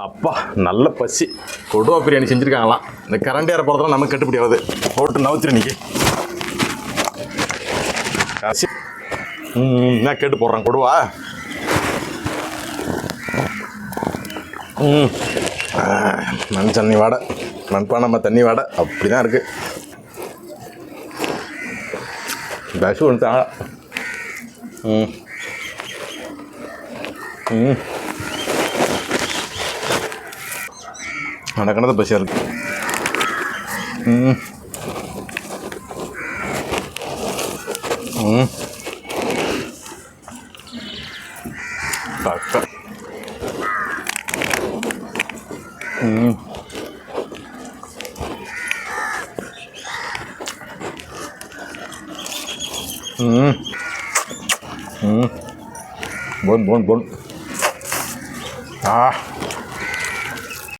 அப்பா நல்ல பசி கொடுவா பிரியாணி செஞ்சுருக்காங்களாம். இந்த கரண்டியார போகிறதுலாம் நமக்கு கட்டுப்படி ஆகுது. போட்டு நவுத்திரு நிற்கி காசி. என்ன கேட்டு போடுறான் கொடுவா. மண் தண்ணி வாடை, மண்பானை தண்ணி வாடை அப்படி தான் இருக்குது. பஸ் ஒன்று தான். நடக்கணத பசியாக இருக்கு. பக்கா bon.